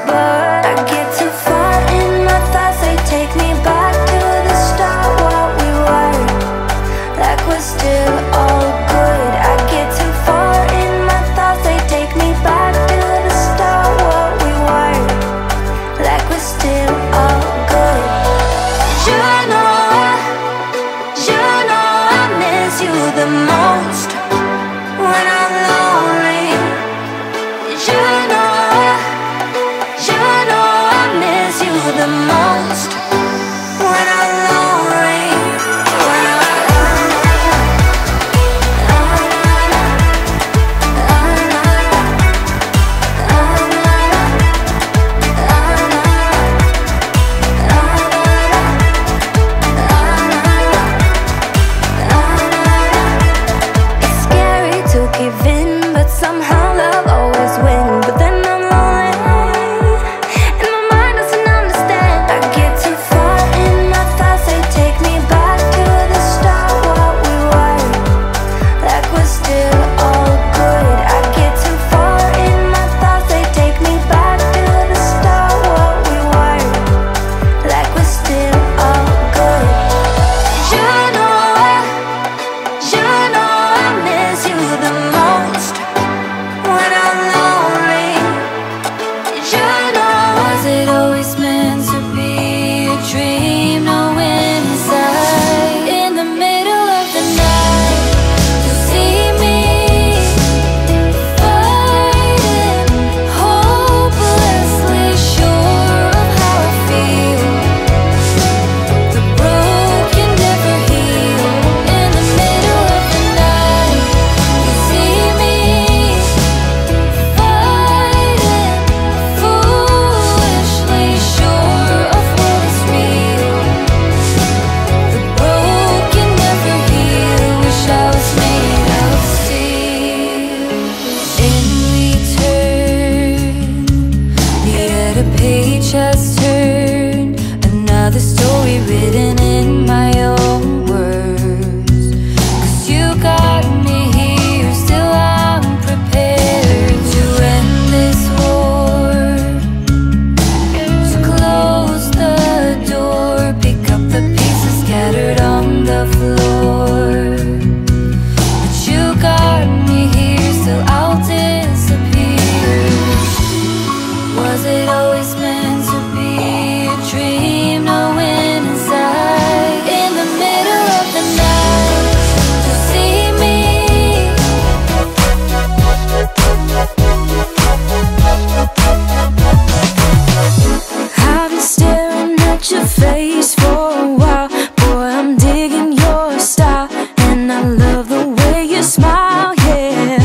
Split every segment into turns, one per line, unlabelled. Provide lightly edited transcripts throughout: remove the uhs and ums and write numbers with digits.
but I get too far in my thoughts. They take me back to the start, what we were, like we're still all good. I get too far in my thoughts. They take me back to the start, what we were, like we're still all good. You know I miss you the most when I'm lonely. You know I miss you the most when I'm lonely. It's scary to give in, but somehow love always wins. But then I'm lonely, and my mind doesn't understand. I get too far in my thoughts. They take me back to the start, what we were, like we're still all good. I get too far in my thoughts. They take me back to the start, what we were, like we're still all good. You know I miss you the most when I'm lonely. Was it always meant to be a dream? Knowing inside, in the middle of the night, you see me fighting, hopelessly sure of how I feel. The broken never heal. In the middle of the night, you see me fighting, foolishly sure of what is real. The broken never heal. Wish I was made of steel. In return, the other page has turned, another story written in my own words. 'Cause you got me here, still I'm prepared to end this war, to close the door, pick up the pieces scattered on the floor. But you got me here, still I'll disappear. Was it always meant to be a dream? Knowing inside, in the middle of the night, you see me. I've been staring at your face for a while. Boy, I'm digging your style, and I love the way you smile, yeah.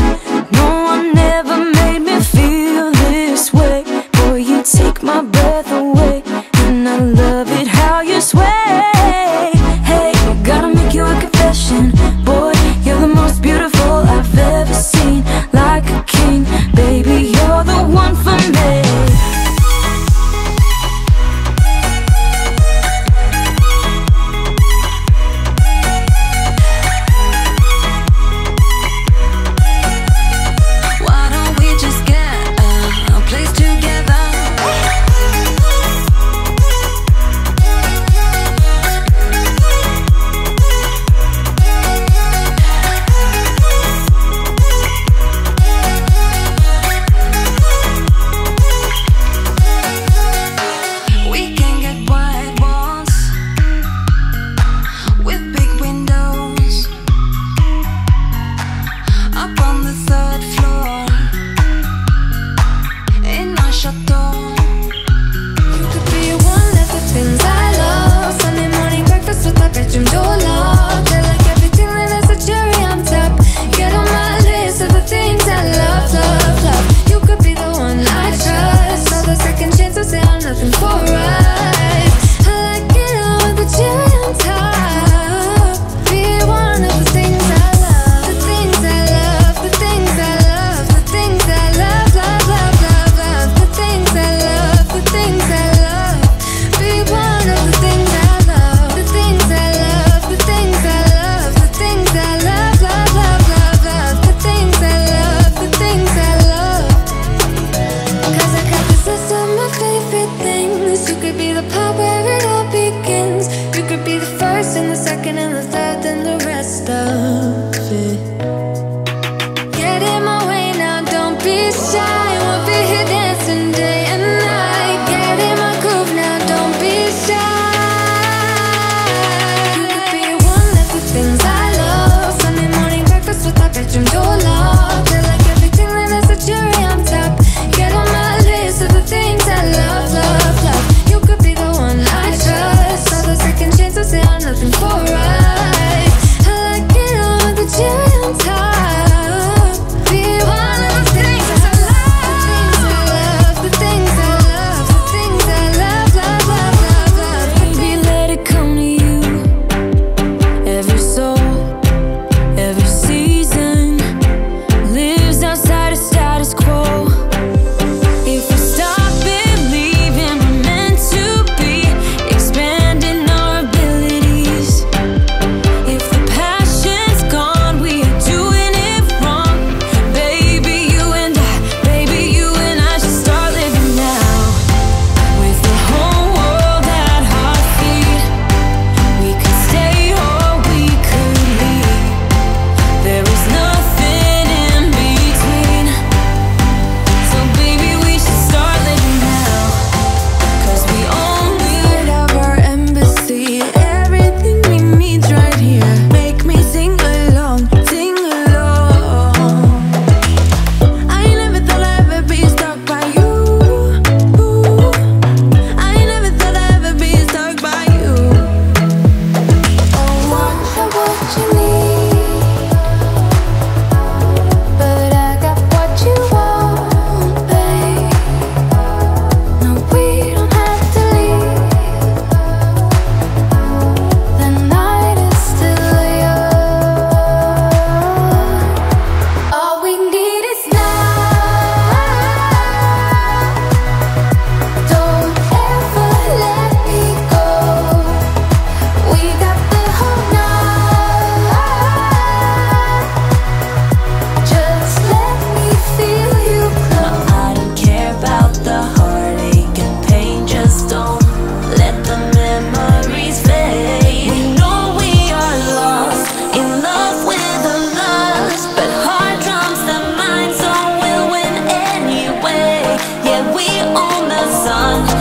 No one ever made me feel this way. Boy, you take my breath away, and I love it how you sway. Hey, gotta make you a confession. Boy, you're the most beautiful I've ever seen. Like a king, baby, you're the one for me. Why don't we just get a place together? We can get white walls with big windows up on the third floor in our chateau. You could be one of the things I love. Sunday morning breakfast with my bedroom door locked. I like everything that has a cherry on top. Get on my list of the things I love, love, love. You could be the one I trust. All the second chances say I'm nothing for right. I like it all with the cherry on top. Be one of the things I love, the things I love, the things I love, the things I love, love, love, love, love, the things yeah, we own the sun.